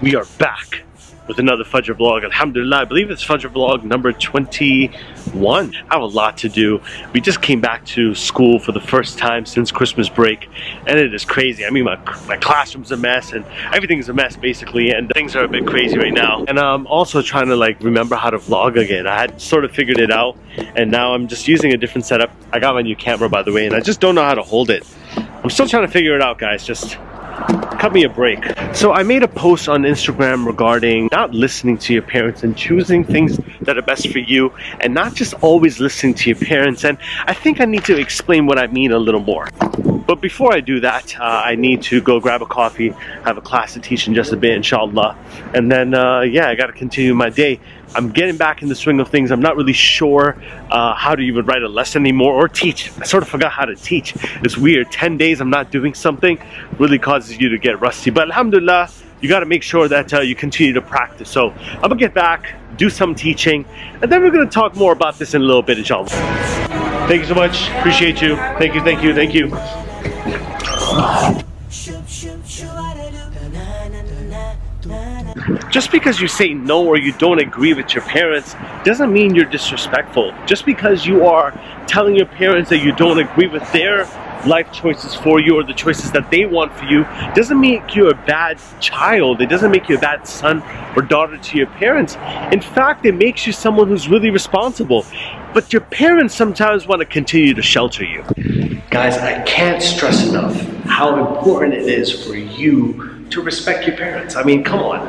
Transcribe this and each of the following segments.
We are back with another Fajr vlog. Alhamdulillah, I believe it's Fajr vlog number 21. I have a lot to do. We just came back to school for the first time since Christmas break, and it is crazy. I mean, my classroom's a mess and everything's a mess basically, and things are a bit crazy right now. And I'm also trying to like remember how to vlog again. I had sort of figured it out, and now I'm just using a different setup. I got my new camera, by the way, and I just don't know how to hold it. I'm still trying to figure it out, guys. Just cut me a break. So I made a post on Instagram regarding not listening to your parents and choosing things that are best for you, and not just always listening to your parents. And I think I need to explain what I mean a little more. But before I do that, I need to go grab a coffee, have a class to teach in just a bit, inshallah. And then, yeah, I gotta continue my day. I'm getting back in the swing of things. I'm not really sure how to even write a lesson anymore or teach. I sort of forgot how to teach. It's weird. 10 days I'm not doing something really causes you to get rusty. But alhamdulillah, you got to make sure that you continue to practice. So I'm going to get back, do some teaching, and then we're going to talk more about this in a little bit, inshallah. Thank you so much. Appreciate you. Thank you, thank you, thank you. Just because you say no or you don't agree with your parents doesn't mean you're disrespectful. Just because you are telling your parents that you don't agree with their life choices for you or the choices that they want for you doesn't make you a bad child. It doesn't make you a bad son or daughter to your parents. In fact, it makes you someone who's really responsible. But your parents sometimes want to continue to shelter you. Guys, I can't stress enough how important it is for you to respect your parents. I mean, come on,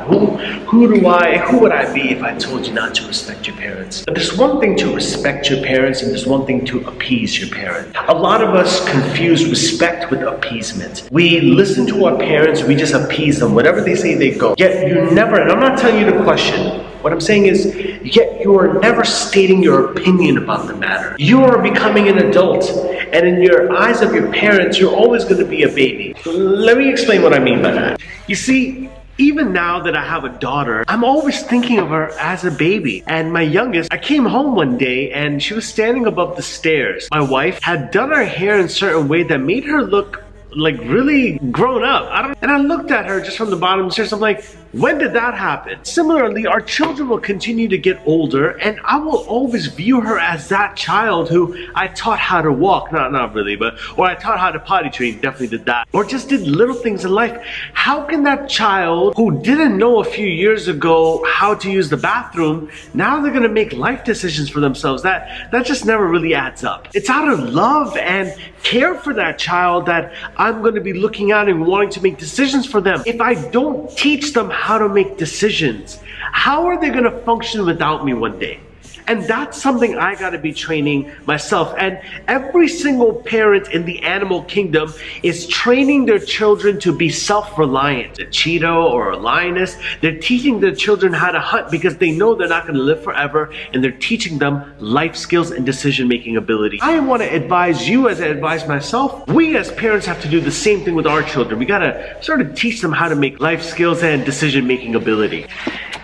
who would I be if I told you not to respect your parents? But there's one thing to respect your parents, and there's one thing to appease your parents. A lot of us confuse respect with appeasement. We listen to our parents, we just appease them. Whatever they say, they go. Yet you never, and I'm not telling you to question, what I'm saying is, yet you are never stating your opinion about the matter. You are becoming an adult, and in your eyes of your parents, you're always going to be a baby. Let me explain what I mean by that. You see, even now that I have a daughter, I'm always thinking of her as a baby. And my youngest, I came home one day and she was standing above the stairs. My wife had done her hair in a certain way that made her look like really grown up. And I looked at her just from the bottom of the stairs. I'm like, when did that happen? Similarly, our children will continue to get older, and I will always view her as that child who I taught how to walk. Not really, but, or I taught how to potty train, definitely did that. Or just did little things in life. How can that child who didn't know a few years ago how to use the bathroom, now they're gonna make life decisions for themselves? That just never really adds up. It's out of love and care for that child that I'm gonna be looking at and wanting to make decisions for them. If I don't teach them how to make decisions, how are they gonna function without me one day? And that's something I gotta be training myself. And every single parent in the animal kingdom is training their children to be self-reliant. A cheetah or a lioness, they're teaching their children how to hunt because they know they're not gonna live forever, and they're teaching them life skills and decision-making ability. I wanna advise you as I advise myself. We as parents have to do the same thing with our children. We gotta sort of teach them how to make life skills and decision-making ability.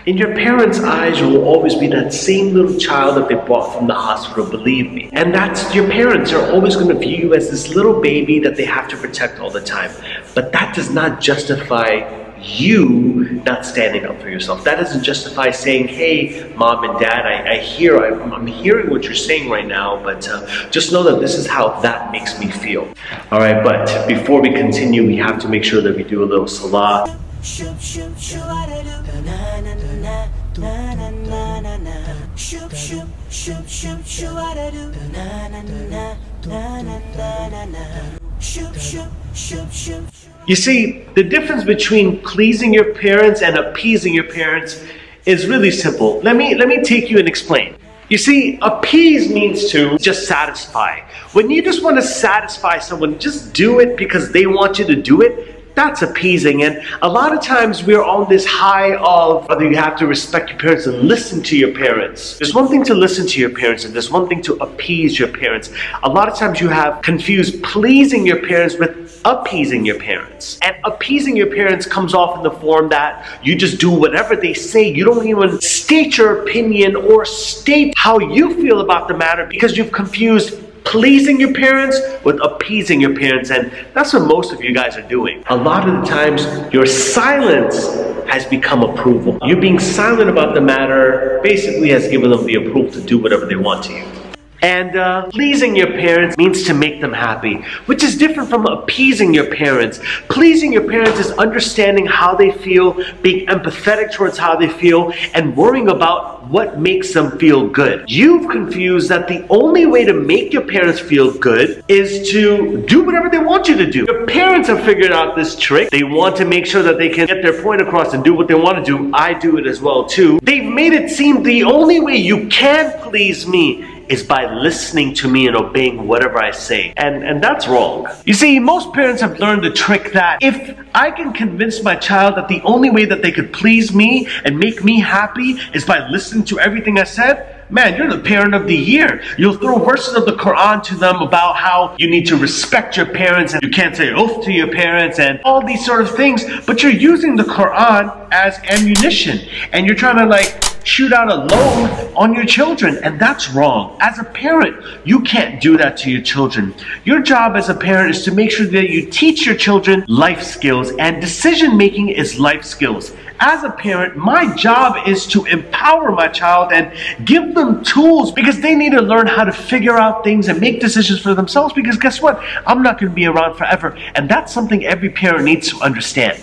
In your parents' eyes, you will always be that same little child that they brought from the hospital, believe me. And that's, your parents are always going to view you as this little baby that they have to protect all the time. But that does not justify you not standing up for yourself. That doesn't justify saying, hey, mom and dad, I'm hearing what you're saying right now, but just know that this is how that makes me feel. All right, but before we continue, we have to make sure that we do a little salah. You see, the difference between pleasing your parents and appeasing your parents is really simple. Let me take you and explain. You see, appease means to just satisfy. When you just want to satisfy someone, just do it because they want you to do it. That's appeasing. And a lot of times we're on this high of whether you have to respect your parents and listen to your parents. There's one thing to listen to your parents, and there's one thing to appease your parents. A lot of times you have confused pleasing your parents with appeasing your parents. And appeasing your parents comes off in the form that you just do whatever they say. You don't even state your opinion or state how you feel about the matter because you've confused pleasing your parents with appeasing your parents, and that's what most of you guys are doing. A lot of the times your silence has become approval. You being silent about the matter basically has given them the approval to do whatever they want to you. And pleasing your parents means to make them happy, which is different from appeasing your parents. Pleasing your parents is understanding how they feel, being empathetic towards how they feel, and worrying about what makes them feel good. You've confused that the only way to make your parents feel good is to do whatever they want you to do. Your parents have figured out this trick. They want to make sure that they can get their point across and do what they want to do. I do it as well too. They've made it seem the only way you can please me is by listening to me and obeying whatever I say. And that's wrong. You see, most parents have learned the trick that if I can convince my child that the only way that they could please me and make me happy is by listening to everything I said, man, you're the parent of the year. You'll throw verses of the Quran to them about how you need to respect your parents and you can't say oof to your parents and all these sort of things, but you're using the Quran as ammunition and you're trying to like shoot out a load on your children, and that's wrong. As a parent, you can't do that to your children. Your job as a parent is to make sure that you teach your children life skills, and decision making is life skills. As a parent, my job is to empower my child and give them tools because they need to learn how to figure out things and make decisions for themselves, because guess what? I'm not going to be around forever, and that's something every parent needs to understand.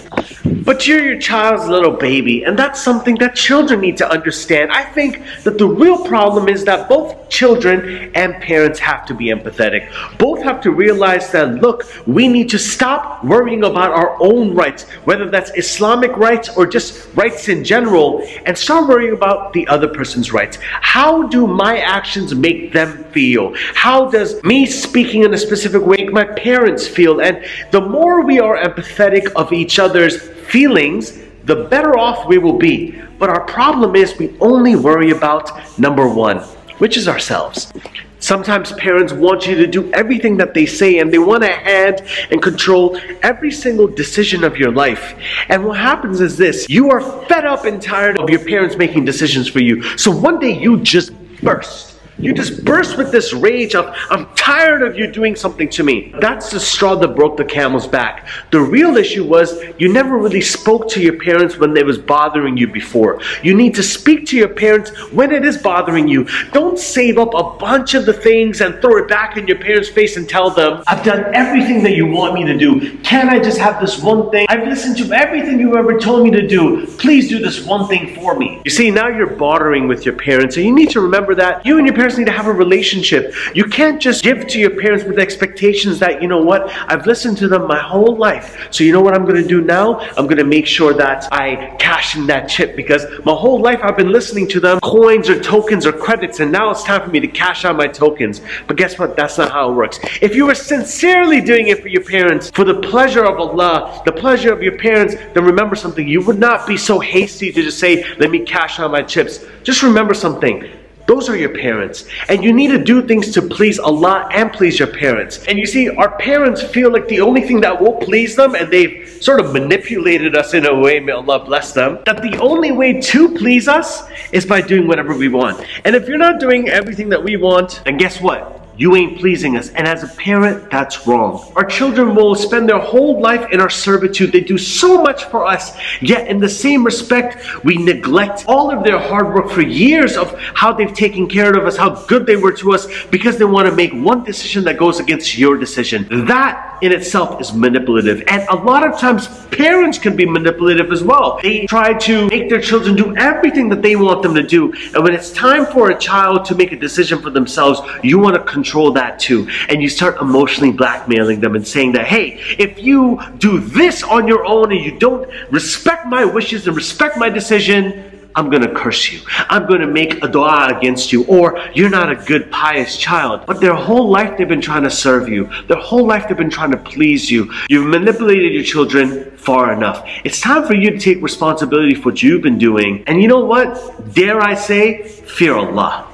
But you're your child's little baby, and that's something that children need to understand. I think that the real problem is that both children and parents have to be empathetic. Both have to realize that, look, we need to stop worrying about our own rights, whether that's Islamic rights or just rights in general, and start worrying about the other person's rights. How do my actions make them feel? How does me speaking in a specific way make my parents feel? And the more we are empathetic of each other's feelings, the better off we will be. But our problem is we only worry about number one, which is ourselves. Sometimes parents want you to do everything that they say, and they want to hand and control every single decision of your life. And what happens is this: you are fed up and tired of your parents making decisions for you. So one day you just burst. You just burst with this rage of, I'm tired of you doing something to me. That's the straw that broke the camel's back. The real issue was you never really spoke to your parents when it was bothering you before. You need to speak to your parents when it is bothering you. Don't save up a bunch of the things and throw it back in your parents' face and tell them, I've done everything that you want me to do. Can I just have this one thing? I've listened to everything you ever told me to do. Please do this one thing for me. You see, now you're bartering with your parents, and you need to remember that you and your parents need to have a relationship. You can't just give to your parents with expectations that, you know what, I've listened to them my whole life, so you know what I'm going to do now? I'm going to make sure that I cash in that chip because my whole life I've been listening to them, coins or tokens or credits, and now it's time for me to cash out my tokens. But guess what? That's not how it works. If you were sincerely doing it for your parents, for the pleasure of Allah, the pleasure of your parents, then remember something. You would not be so hasty to just say, let me cash out my chips. Just remember something. Those are your parents, and you need to do things to please Allah and please your parents. And you see, our parents feel like the only thing that will please them, and they've sort of manipulated us in a way, may Allah bless them, that the only way to please us is by doing whatever we want. And if you're not doing everything that we want, then guess what? You ain't pleasing us, and as a parent, that's wrong. Our children will spend their whole life in our servitude. They do so much for us, yet in the same respect, we neglect all of their hard work for years of how they've taken care of us, how good they were to us, because they want to make one decision that goes against your decision. That in itself is manipulative, and a lot of times parents can be manipulative as well. They try to make their children do everything that they want them to do, and when it's time for a child to make a decision for themselves, you want to control that too, and you start emotionally blackmailing them and saying that, hey, if you do this on your own and you don't respect my wishes and respect my decision, I'm going to curse you. I'm going to make a dua against you, or you're not a good pious child. But their whole life they've been trying to serve you. Their whole life they've been trying to please you. You've manipulated your children far enough. It's time for you to take responsibility for what you've been doing. And you know what? Dare I say, fear Allah.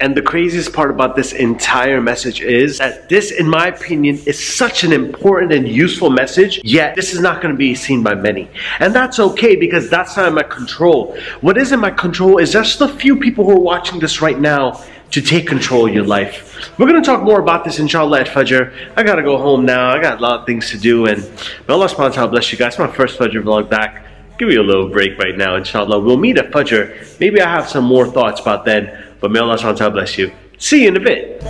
And the craziest part about this entire message is that this, in my opinion, is such an important and useful message, yet this is not going to be seen by many. And that's okay, because that's not in my control. What is in my control is just the few people who are watching this right now to take control of your life. We're going to talk more about this inshallah at Fajr. I got to go home now. I got a lot of things to do, and may Allah subhanahu wa ta'ala bless you guys. It's my first Fajr vlog back. give me a little break right now, inshallah. We'll meet at Fajr. Maybe I have some more thoughts about then, but may Allah SWT bless you. See you in a bit.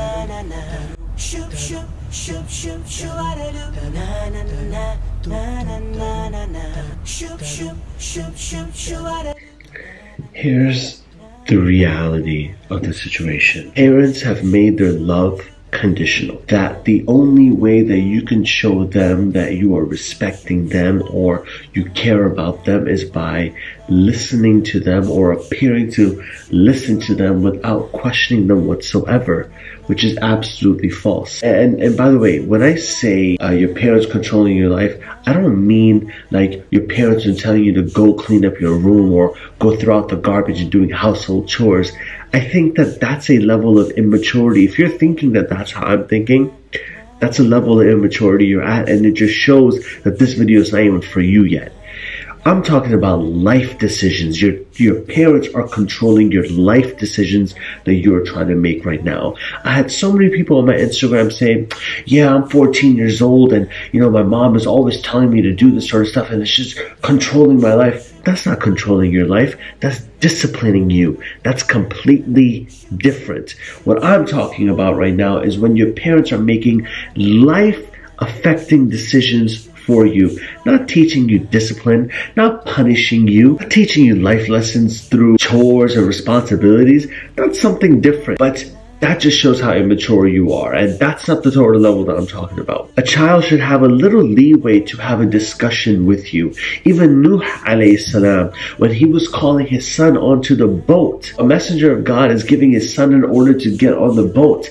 Here's the reality of the situation. Parents have made their love conditional. That the only way that you can show them that you are respecting them or you care about them is by listening to them or appearing to listen to them without questioning them whatsoever, which is absolutely false. And by the way, when I say your parents controlling your life, I don't mean like your parents are telling you to go clean up your room or go throw out the garbage and doing household chores. I think that that's a level of immaturity. If you're thinking that that's how I'm thinking, that's a level of immaturity you're at, and it just shows that this video is not even for you yet. I'm talking about life decisions. Your parents are controlling your life decisions that you're trying to make right now. I had so many people on my Instagram saying, yeah, I'm 14 years old and my mom is always telling me to do this sort of stuff and it's just controlling my life. That's not controlling your life. That's disciplining you. That's completely different. What I'm talking about right now is when your parents are making life-affecting decisions for you, not teaching you discipline, not punishing you, not teaching you life lessons through chores or responsibilities. That's something different. But that just shows how immature you are, and that's not the Torah level that I'm talking about. A child should have a little leeway to have a discussion with you. Even Nuh alayhi salam, when he was calling his son onto the boat, a messenger of God is giving his son an order to get on the boat.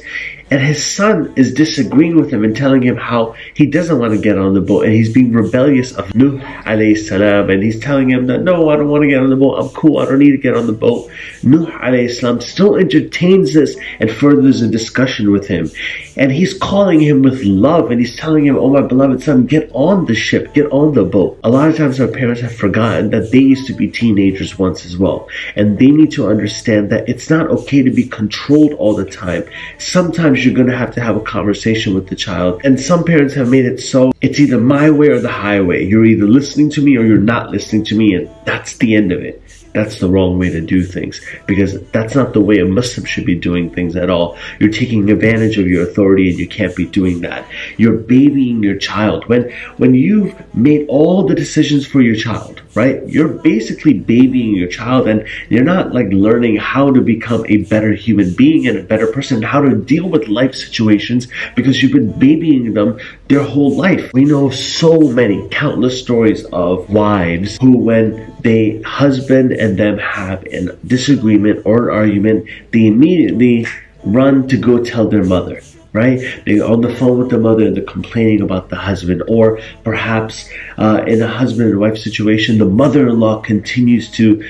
And his son is disagreeing with him and telling him how he doesn't want to get on the boat. And he's being rebellious of Nuh alayhi salam. And he's telling him that, no, I don't want to get on the boat. I'm cool. I don't need to get on the boat. Nuh alayhi salam still entertains this and furthers a discussion with him. And he's calling him with love. And he's telling him, oh, my beloved son, get on the ship. Get on the boat. A lot of times our parents have forgotten that they used to be teenagers once as well. And they need to understand that it's not okay to be controlled all the time. Sometimes you're going to have a conversation with the child. And some parents have made it so it's either my way or the highway. You're either listening to me or you're not listening to me, and that's the end of it. That's the wrong way to do things, because that's not the way a Muslim should be doing things at all. You're taking advantage of your authority and you can't be doing that. You're babying your child. When you've made all the decisions for your child, right? You're basically babying your child, and you're not like learning how to become a better human being and a better person, how to deal with life situations, because you've been babying them their whole life. We know so many, countless stories of wives who, when the husband and them have a disagreement or an argument, they immediately run to go tell their mother, right? They're on the phone with the mother and they're complaining about the husband. Or perhaps in a husband and wife situation, the mother-in-law continues to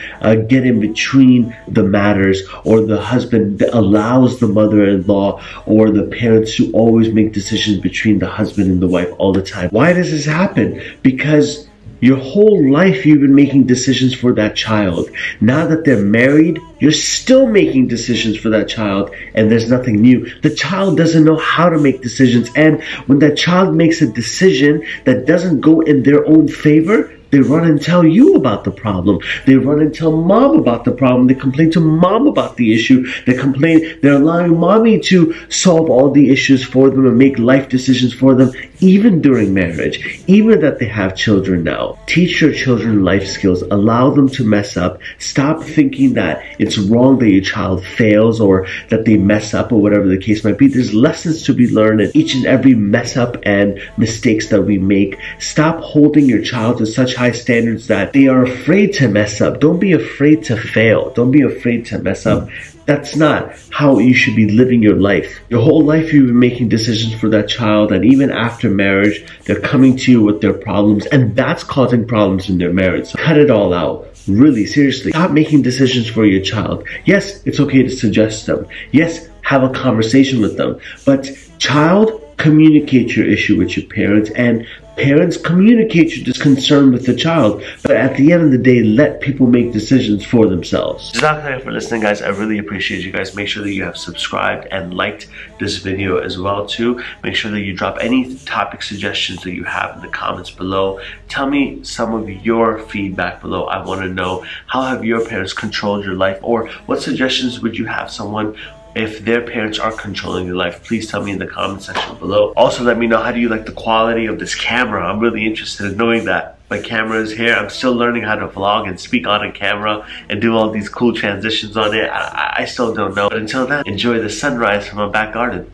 get in between the matters, or the husband allows the mother-in-law or the parents to always make decisions between the husband and the wife all the time. Why does this happen? Because your whole life you've been making decisions for that child. Now that they're married, you're still making decisions for that child, and there's nothing new. The child doesn't know how to make decisions, and when that child makes a decision that doesn't go in their own favor, they run and tell you about the problem. They run and tell mom about the problem. They complain to mom about the issue. They're allowing mommy to solve all the issues for them and make life decisions for them, even during marriage, even that they have children now. Teach your children life skills. Allow them to mess up. Stop thinking that it's wrong that your child fails or that they mess up or whatever the case might be. There's lessons to be learned in each and every mess up and mistakes that we make. Stop holding your child to such high standards that they are afraid to mess up. Don't be afraid to fail. Don't be afraid to mess up. That's not how you should be living your life. Your whole life you've been making decisions for that child, and even after marriage, they're coming to you with their problems, and that's causing problems in their marriage. So cut it all out. Really, seriously. Stop making decisions for your child. Yes, it's okay to suggest them. Yes, have a conversation with them. But child, communicate your issue with your parents, and parents, communicate your concern with the child, but at the end of the day, let people make decisions for themselves. Jazakallah for listening, guys. I really appreciate you guys. Make sure that you have subscribed and liked this video as well too. Make sure that you drop any topic suggestions that you have in the comments below. Tell me some of your feedback below. I want to know, how have your parents controlled your life, or what suggestions would you have someone if their parents are controlling your life? Please tell me in the comment section below. Also, let me know, how do you like the quality of this camera? I'm really interested in knowing that. My camera is here. I'm still learning how to vlog and speak on a camera and do all these cool transitions on it. I still don't know. But until then, enjoy the sunrise from my back garden.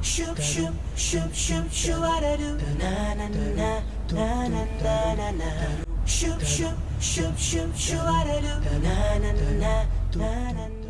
Shoop, shoop, shoop, shoop, shoop, what I do. Na na na na na na.